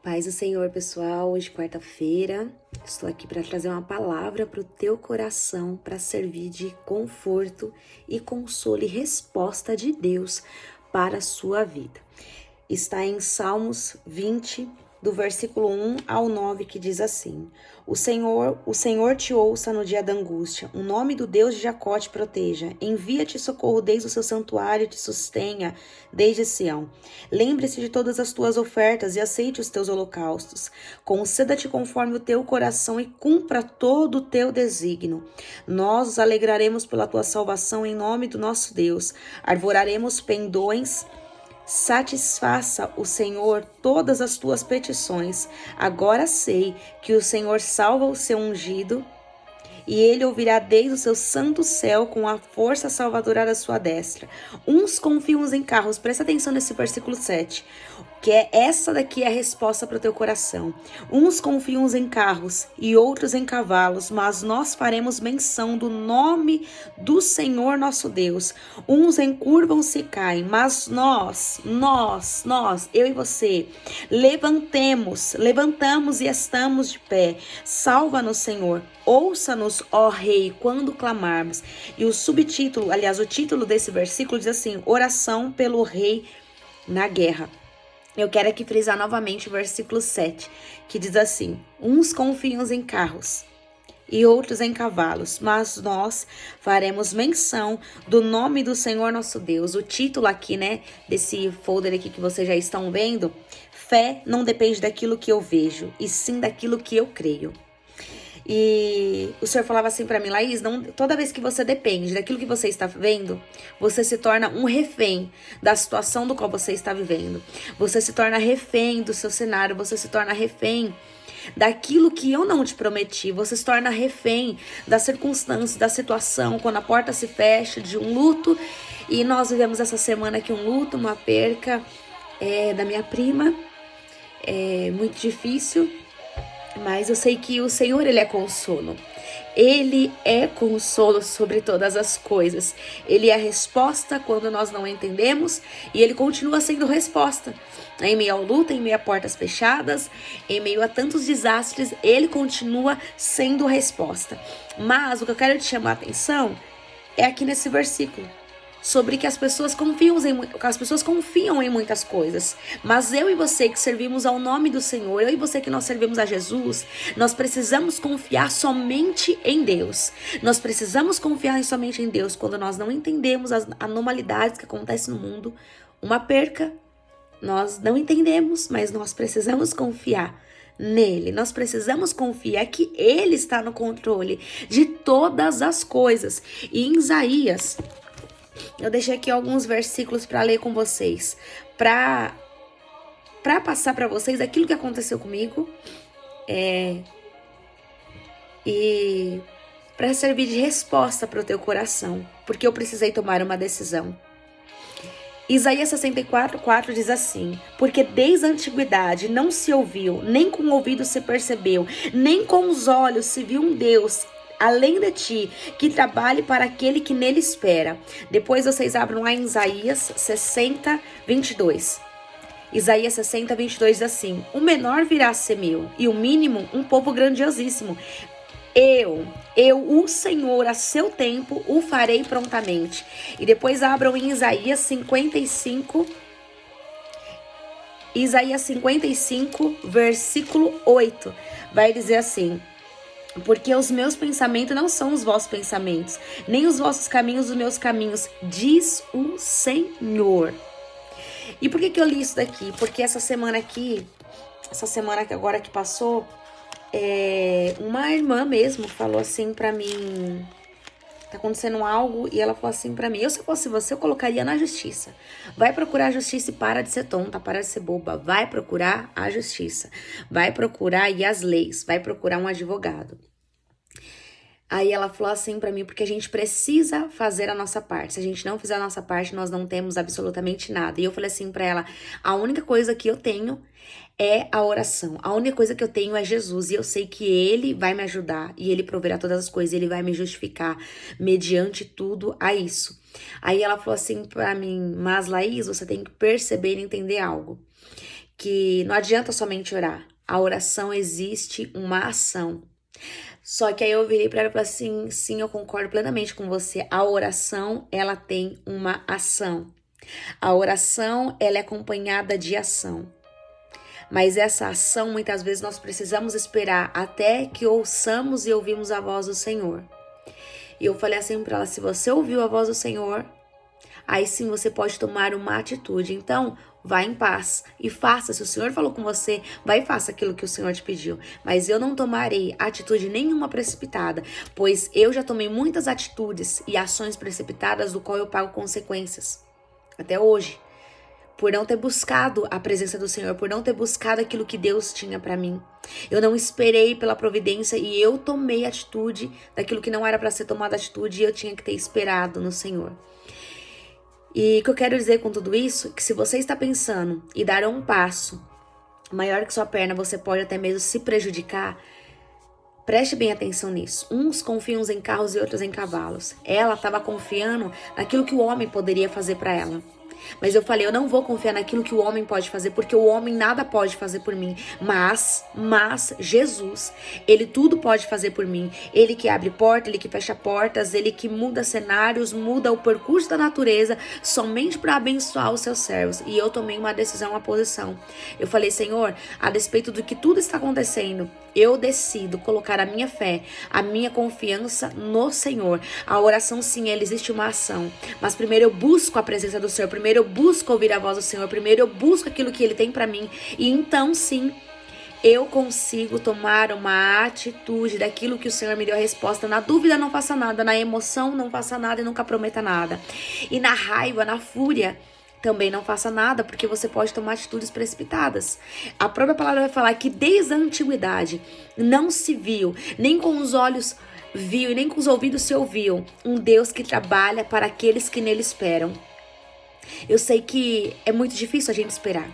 Paz do Senhor, pessoal. Hoje, quarta-feira, estou aqui para trazer uma palavra para o teu coração, para servir de conforto e consolo e resposta de Deus para a sua vida. Está em Salmos 20, do versículo 1 ao 9, que diz assim: O Senhor te ouça no dia da angústia, o nome do Deus de Jacó te proteja, envia-te socorro desde o seu santuário e te sustenha desde Sião. Lembre-se de todas as tuas ofertas e aceite os teus holocaustos. Conceda-te conforme o teu coração e cumpra todo o teu desígnio. Nós nos alegraremos pela tua salvação em nome do nosso Deus. Arvoraremos pendões. Satisfaça o Senhor todas as tuas petições. Agora sei que o Senhor salva o seu ungido e ele ouvirá desde o seu santo céu com a força salvadora da sua destra. Uns confiam em carros, presta atenção nesse versículo 7, que essa daqui é a resposta para o teu coração. Uns confiam em carros e outros em cavalos, mas nós faremos menção do nome do Senhor nosso Deus. Uns encurvam-se e caem, mas nós, eu e você, levantamos e estamos de pé. Salva-nos, Senhor. Ouça-nos, ó Rei, quando clamarmos. E o subtítulo, aliás, o título desse versículo diz assim: Oração pelo Rei na guerra. Eu quero aqui frisar novamente o versículo 7, que diz assim: Uns confiam em carros e outros em cavalos, mas nós faremos menção do nome do Senhor nosso Deus. O título aqui, desse folder aqui que vocês já estão vendo: Fé não depende daquilo que eu vejo, e sim daquilo que eu creio. E o Senhor falava assim pra mim: Laís, toda vez que você depende daquilo que você está vendo, você se torna um refém da situação do qual você está vivendo. Você se torna refém do seu cenário, você se torna refém daquilo que eu não te prometi. Você se torna refém das circunstâncias, da situação, quando a porta se fecha, de um luto. E nós vivemos essa semana aqui um luto, uma perca da minha prima. É muito difícil. Mas eu sei que o Senhor, Ele é consolo. Ele é consolo sobre todas as coisas. Ele é a resposta quando nós não entendemos. E Ele continua sendo resposta. Em meio ao luto, em meio a portas fechadas, em meio a tantos desastres, Ele continua sendo resposta. Mas o que eu quero te chamar a atenção é aqui nesse versículo. Sobre que as pessoas confiam em muitas coisas. Mas eu e você que servimos ao nome do Senhor, eu e você que nós servimos a Jesus, nós precisamos confiar somente em Deus. Nós precisamos confiar somente em Deus quando nós não entendemos as anormalidades que acontecem no mundo. Uma perca, nós não entendemos, mas nós precisamos confiar nele. Nós precisamos confiar que Ele está no controle de todas as coisas. E em Isaías, eu deixei aqui alguns versículos para ler com vocês, para passar para vocês aquilo que aconteceu comigo e para servir de resposta para o teu coração, porque eu precisei tomar uma decisão. Isaías 64:4 diz assim: Porque desde a antiguidade não se ouviu, nem com o ouvido se percebeu, nem com os olhos se viu um Deus além de ti, que trabalhe para aquele que nele espera. Depois vocês abram lá em Isaías 60:22. Isaías 60:22 diz assim: O menor virá a ser meu, e o mínimo um povo grandiosíssimo. Eu, o Senhor, a seu tempo, o farei prontamente. E depois abram em Isaías 55, versículo 8. Vai dizer assim: Porque os meus pensamentos não são os vossos pensamentos, nem os vossos caminhos os meus caminhos, diz o Senhor. E por que eu li isso daqui? Porque essa semana agora que passou, uma irmã mesmo falou assim pra mim: tá acontecendo algo, e ela falou assim pra mim: se eu fosse você, eu colocaria na justiça. Vai procurar a justiça e para de ser tonta, para de ser boba. Vai procurar a justiça. Vai procurar as leis. Vai procurar um advogado. Aí ela falou assim pra mim: porque a gente precisa fazer a nossa parte. Se a gente não fizer a nossa parte, nós não temos absolutamente nada. E eu falei assim pra ela: a única coisa que eu tenho é a oração. A única coisa que eu tenho é Jesus. E eu sei que Ele vai me ajudar. E Ele proverá todas as coisas. Ele vai me justificar mediante tudo a isso. Aí ela falou assim pra mim: mas Laís, você tem que perceber e entender algo. que não adianta somente orar. A oração existe uma ação. Só que aí eu virei para ela e falei assim, sim, eu concordo plenamente com você. A oração, ela tem uma ação. A oração, ela é acompanhada de ação. Mas essa ação, muitas vezes, nós precisamos esperar até que ouçamos e ouvimos a voz do Senhor. E eu falei assim para ela, se você ouviu a voz do Senhor, aí sim você pode tomar uma atitude. Então, vá em paz e faça. Se o Senhor falou com você, vai e faça aquilo que o Senhor te pediu. Mas eu não tomarei atitude nenhuma precipitada, pois eu já tomei muitas atitudes e ações precipitadas do qual eu pago consequências. Até hoje. Por não ter buscado a presença do Senhor, por não ter buscado aquilo que Deus tinha para mim. Eu não esperei pela providência e eu tomei atitude daquilo que não era para ser tomada atitude e eu tinha que ter esperado no Senhor. E o que eu quero dizer com tudo isso, que se você está pensando e dar um passo maior que sua perna, você pode até mesmo se prejudicar. Preste bem atenção nisso. Uns confiam em carros e outros em cavalos. Ela estava confiando naquilo que o homem poderia fazer para ela. Mas eu falei, eu não vou confiar naquilo que o homem pode fazer, porque o homem nada pode fazer por mim. Mas Jesus, ele tudo pode fazer por mim. Ele que abre portas, ele que fecha portas, ele que muda cenários, muda o percurso da natureza, somente para abençoar os seus servos. E eu tomei uma decisão, uma posição. Eu falei, Senhor, a despeito do que tudo está acontecendo, eu decido colocar a minha fé, a minha confiança no Senhor. A oração, sim, ela existe uma ação. Mas primeiro eu busco a presença do Senhor. Primeiro eu busco ouvir a voz do Senhor. Primeiro eu busco aquilo que Ele tem para mim. E então, sim, eu consigo tomar uma atitude daquilo que o Senhor me deu a resposta. Na dúvida, não faça nada. Na emoção, não faça nada e nunca prometa nada. E na raiva, na fúria, também não faça nada, porque você pode tomar atitudes precipitadas. A própria palavra vai falar que desde a antiguidade não se viu, nem com os olhos viu e nem com os ouvidos se ouviu, um Deus que trabalha para aqueles que nele esperam. Eu sei que é muito difícil a gente esperar.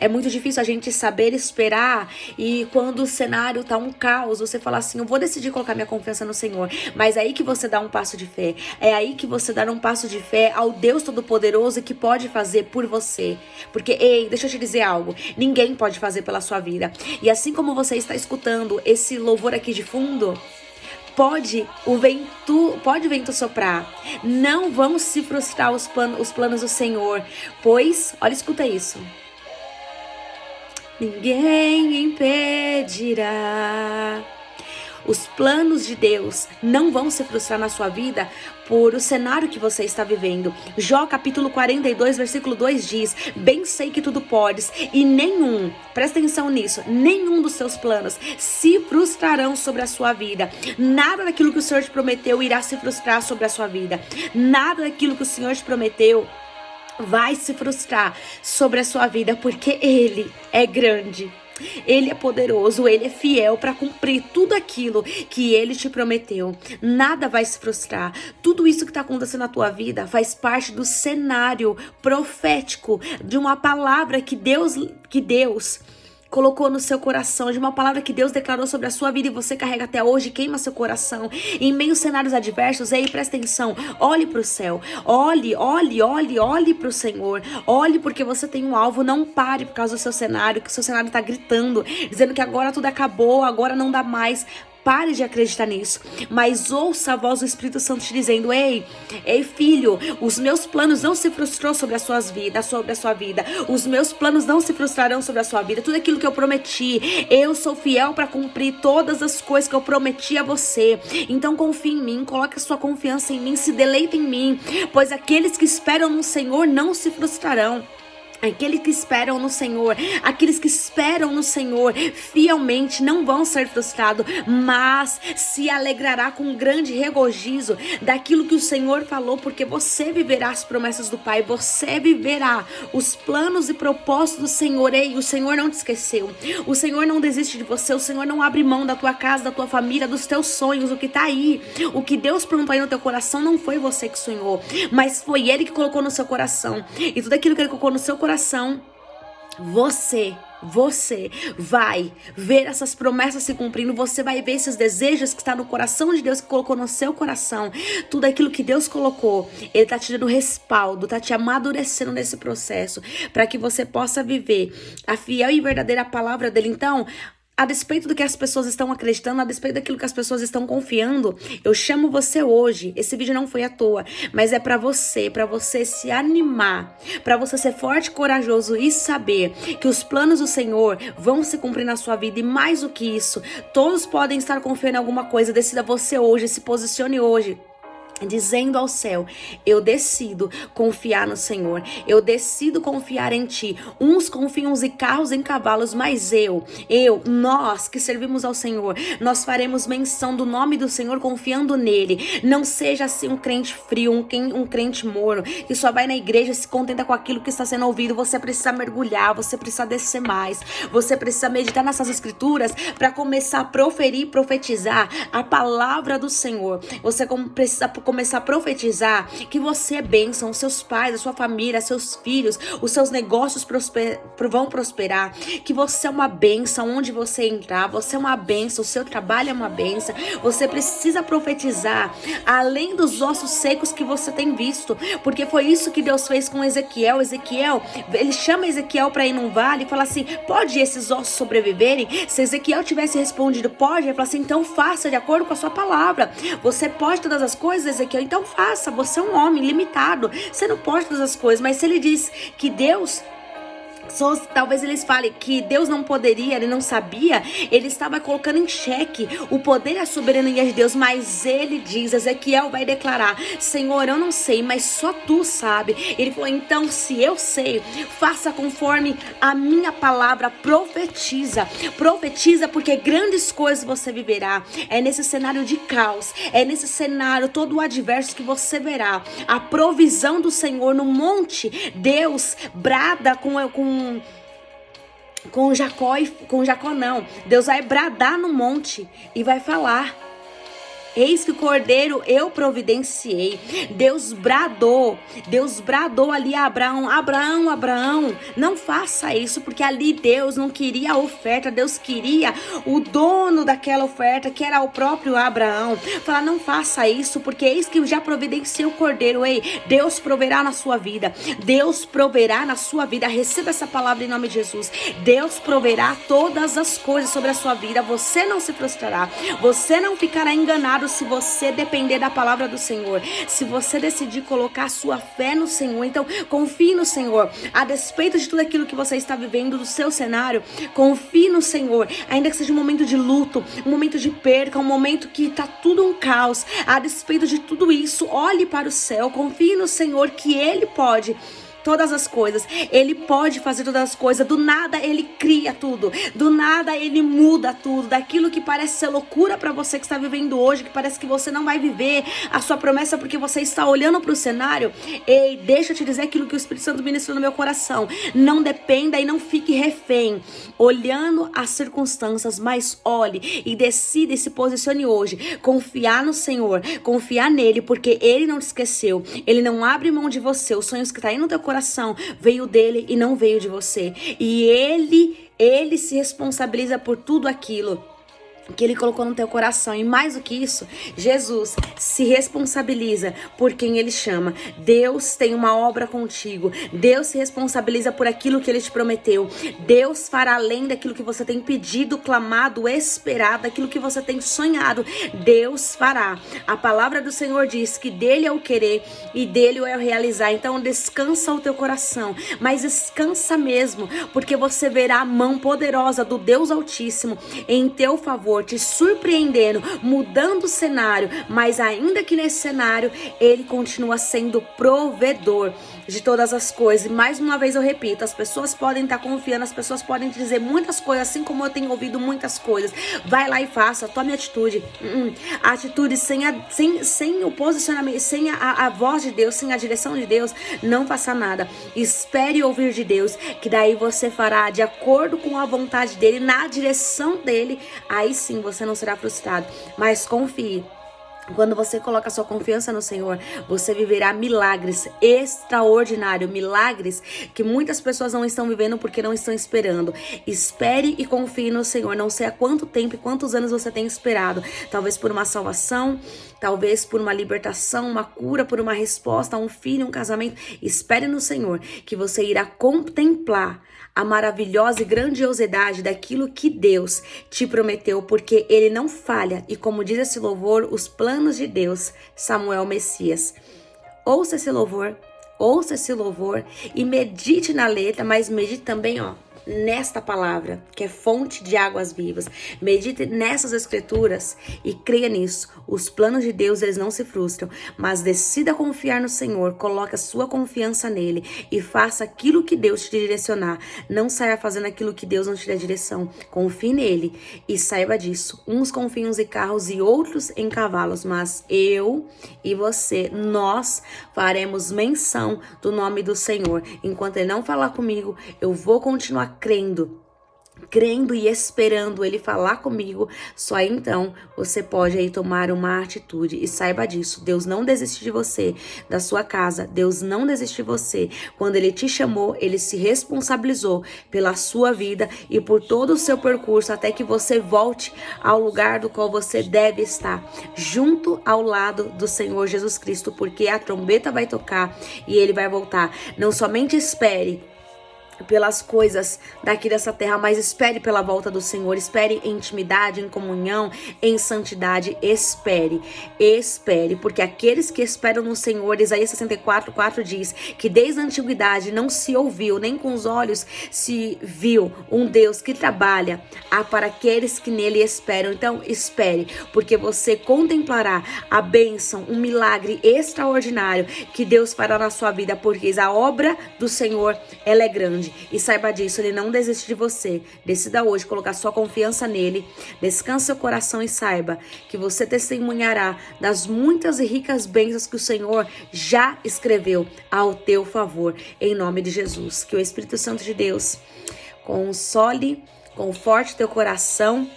É muito difícil a gente saber esperar e quando o cenário tá um caos, você fala assim, eu vou decidir colocar minha confiança no Senhor. Mas é aí que você dá um passo de fé. É aí que você dá um passo de fé ao Deus Todo-Poderoso que pode fazer por você. Porque, ei, deixa eu te dizer algo, ninguém pode fazer pela sua vida. E assim como você está escutando esse louvor aqui de fundo, pode o vento soprar. Não vão se frustrar os planos do Senhor. Pois, olha, escuta isso. Ninguém impedirá. Os planos de Deus não vão se frustrar na sua vida por o cenário que você está vivendo. Jó capítulo 42, versículo 2 diz, bem sei que tudo podes e nenhum, presta atenção nisso, nenhum dos seus planos se frustrarão sobre a sua vida. Nada daquilo que o Senhor te prometeu irá se frustrar sobre a sua vida. Nada daquilo que o Senhor te prometeu vai se frustrar sobre a sua vida, porque Ele é grande, Ele é poderoso, Ele é fiel para cumprir tudo aquilo que Ele te prometeu. Nada vai se frustrar. Tudo isso que está acontecendo na tua vida faz parte do cenário profético de uma palavra que Deus colocou no seu coração, de uma palavra que Deus declarou sobre a sua vida e você carrega até hoje, queima seu coração. Em meio a cenários adversos, ei, presta atenção, olhe para o céu, olhe para o Senhor, olhe porque você tem um alvo, não pare por causa do seu cenário, que o seu cenário está gritando, dizendo que agora tudo acabou, agora não dá mais. Pare de acreditar nisso, mas ouça a voz do Espírito Santo te dizendo, ei filho, os meus planos não se frustrou sobre a sua vida, os meus planos não se frustrarão sobre a sua vida, tudo aquilo que eu prometi, eu sou fiel para cumprir todas as coisas que eu prometi a você, então confie em mim, coloque a sua confiança em mim, se deleite em mim, pois aqueles que esperam no Senhor não se frustrarão. Aqueles que esperam no Senhor, aqueles que esperam no Senhor fielmente não vão ser frustrados, mas se alegrará com grande regozijo daquilo que o Senhor falou, porque você viverá as promessas do Pai, você viverá os planos e propósitos do Senhor. Ei, o Senhor não te esqueceu, o Senhor não desiste de você, o Senhor não abre mão da tua casa, da tua família, dos teus sonhos, o que tá aí, o que Deus plantou aí no teu coração não foi você que sonhou, mas foi Ele que colocou no seu coração, e tudo aquilo que Ele colocou no seu coração, você você vai ver essas promessas se cumprindo, você vai ver esses desejos que está no coração de Deus, que colocou no seu coração, tudo aquilo que Deus colocou, Ele tá te dando respaldo, tá te amadurecendo nesse processo, para que você possa viver a fiel e verdadeira palavra dele. Então, a despeito do que as pessoas estão acreditando, a despeito daquilo que as pessoas estão confiando, eu chamo você hoje. Esse vídeo não foi à toa, mas é para você se animar, para você ser forte e corajoso e saber que os planos do Senhor vão se cumprir na sua vida. E mais do que isso, todos podem estar confiando em alguma coisa. Decida você hoje, se posicione hoje, dizendo ao céu: eu decido confiar no Senhor, eu decido confiar em ti. Uns confiam em carros, em cavalos, mas nós que servimos ao Senhor, nós faremos menção do nome do Senhor confiando nele. Não seja assim um crente frio, um crente morno, que só vai na igreja e se contenta com aquilo que está sendo ouvido. Você precisa mergulhar, você precisa descer mais, você precisa meditar nessas escrituras para começar a proferir e profetizar a palavra do Senhor. Você precisa começar a profetizar que você é bênção, os seus pais, a sua família, seus filhos, os seus negócios vão prosperar, que você é uma bênção onde você entrar, você é uma bênção, o seu trabalho é uma bênção. Você precisa profetizar além dos ossos secos que você tem visto, porque foi isso que Deus fez com Ezequiel. Ele chama Ezequiel para ir num vale e fala assim: pode esses ossos sobreviverem? Se Ezequiel tivesse respondido pode, ele fala assim: então faça de acordo com a sua palavra. Você pode todas as coisas, Ezequiel, então faça. Você é um homem limitado, você não pode todas as coisas. Mas se ele diz que Deus, talvez eles falem que Deus não poderia, ele não sabia, ele estava colocando em xeque o poder e a soberania de Deus. Mas ele diz, Ezequiel vai declarar: Senhor, eu não sei, mas só tu sabe. Ele falou: então se eu sei, faça conforme a minha palavra. Profetiza, porque grandes coisas você viverá. É nesse cenário de caos, é nesse cenário todo adverso que você verá a provisão do Senhor no monte. Deus brada com Jacó não. Deus vai bradar no monte e vai falar: eis que o cordeiro eu providenciei. Deus bradou ali a Abraão, não faça isso, porque ali Deus não queria a oferta, Deus queria o dono daquela oferta, que era o próprio Abraão. Fala: não faça isso, porque eis que eu já providenciei o cordeiro. Ei, Deus proverá na sua vida, Deus proverá na sua vida. Receba essa palavra em nome de Jesus. Deus proverá todas as coisas sobre a sua vida. Você não se frustrará, você não ficará enganado se você depender da palavra do Senhor, se você decidir colocar a sua fé no Senhor. Então confie no Senhor, a despeito de tudo aquilo que você está vivendo, do seu cenário. Confie no Senhor, ainda que seja um momento de luto, um momento de perca, um momento que está tudo um caos. A despeito de tudo isso, olhe para o céu, confie no Senhor, que Ele pode todas as coisas, Ele pode fazer todas as coisas. Do nada Ele cria tudo, do nada Ele muda tudo. Daquilo que parece ser loucura para você que está vivendo hoje, que parece que você não vai viver a sua promessa porque você está olhando para o cenário. Ei, deixa eu te dizer aquilo que o Espírito Santo ministrou no meu coração: não dependa e não fique refém olhando as circunstâncias, mas olhe e decida e se posicione hoje, confiar no Senhor, confiar nele, porque Ele não te esqueceu, Ele não abre mão de você. Os sonhos que tá aí no teu coração veio dele e não veio de você. E ele se responsabiliza por tudo aquilo que Ele colocou no teu coração. E mais do que isso, Jesus se responsabiliza por quem Ele chama. Deus tem uma obra contigo. Deus se responsabiliza por aquilo que Ele te prometeu. Deus fará além daquilo que você tem pedido, clamado, esperado, daquilo que você tem sonhado. Deus fará. A palavra do Senhor diz que dele é o querer e dele é o realizar. Então descansa o teu coração, mas descansa mesmo, porque você verá a mão poderosa do Deus Altíssimo em teu favor, te surpreendendo, mudando o cenário. Mas ainda que nesse cenário, Ele continua sendo provedor de todas as coisas. E mais uma vez eu repito, as pessoas podem estar confiando, as pessoas podem te dizer muitas coisas, assim como eu tenho ouvido muitas coisas. Vai lá e faça, tome atitude. A atitude sem o posicionamento, sem a voz de Deus, sem a direção de Deus, não faça nada. Espere ouvir de Deus, que daí você fará de acordo com a vontade dEle, na direção dEle. Aí sim você não será frustrado, mas confie. Quando você coloca sua confiança no Senhor, você viverá milagres extraordinários, milagres que muitas pessoas não estão vivendo porque não estão esperando. Espere e confie no Senhor. Não sei há quanto tempo e quantos anos você tem esperado. Talvez por uma salvação, talvez por uma libertação, uma cura, por uma resposta, um filho, um casamento. Espere no Senhor que você irá contemplar a maravilhosa e grandiosidade daquilo que Deus te prometeu, porque Ele não falha. E como diz esse louvor, os planos de Deus, Samuel Messias. Ouça esse louvor e medite na letra, mas medite também, nesta palavra, que é fonte de águas vivas. Medite nessas escrituras e creia nisso. Os planos de Deus, eles não se frustram, mas decida confiar no Senhor, coloque a sua confiança nele e faça aquilo que Deus te direcionar. Não saia fazendo aquilo que Deus não te der direção. Confie nele e saiba disso. Uns confiam em carros e outros em cavalos, mas eu e você, nós faremos menção do nome do Senhor. Enquanto ele não falar comigo, eu vou continuar crendo e esperando ele falar comigo. Só então você pode aí tomar uma atitude. E saiba disso, Deus não desiste de você, da sua casa. Deus não desiste de você. Quando ele te chamou, ele se responsabilizou pela sua vida e por todo o seu percurso, até que você volte ao lugar do qual você deve estar, junto ao lado do Senhor Jesus Cristo, porque a trombeta vai tocar e ele vai voltar. Não somente espere pelas coisas daqui dessa terra, mas espere pela volta do Senhor. Espere em intimidade, em comunhão, em santidade. Espere, porque aqueles que esperam no Senhor, Isaías 64:4 diz que desde a antiguidade não se ouviu, nem com os olhos se viu um Deus que trabalha para aqueles que nele esperam. Então espere, porque você contemplará a bênção, um milagre extraordinário que Deus fará na sua vida, porque a obra do Senhor, ela é grande. E saiba disso, ele não desiste de você. Decida hoje colocar sua confiança nele. Descanse seu coração e saiba que você testemunhará das muitas e ricas bênçãos que o Senhor já escreveu ao teu favor. Em nome de Jesus. Que o Espírito Santo de Deus console, conforte teu coração.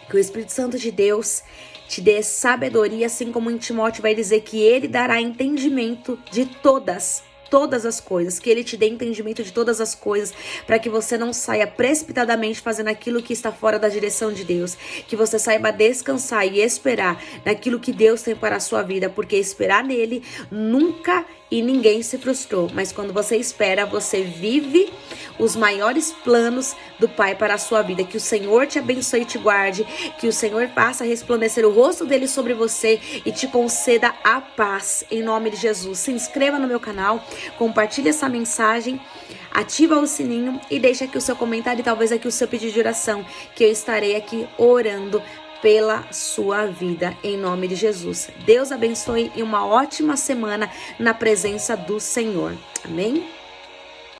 Que o Espírito Santo de Deus te dê sabedoria, assim como em Timóteo vai dizer que ele dará entendimento de todas as coisas, que ele te dê entendimento de todas as coisas, para que você não saia precipitadamente fazendo aquilo que está fora da direção de Deus, que você saiba descansar e esperar naquilo que Deus tem para a sua vida, porque esperar nele nunca e ninguém se frustrou, mas quando você espera, você vive os maiores planos do Pai para a sua vida. Que o Senhor te abençoe e te guarde, que o Senhor faça resplandecer o rosto dele sobre você e te conceda a paz, em nome de Jesus. Se inscreva no meu canal, compartilhe essa mensagem, ativa o sininho e deixa aqui o seu comentário e talvez aqui o seu pedido de oração, que eu estarei aqui orando pela sua vida, em nome de Jesus. Deus abençoe e uma ótima semana na presença do Senhor. Amém?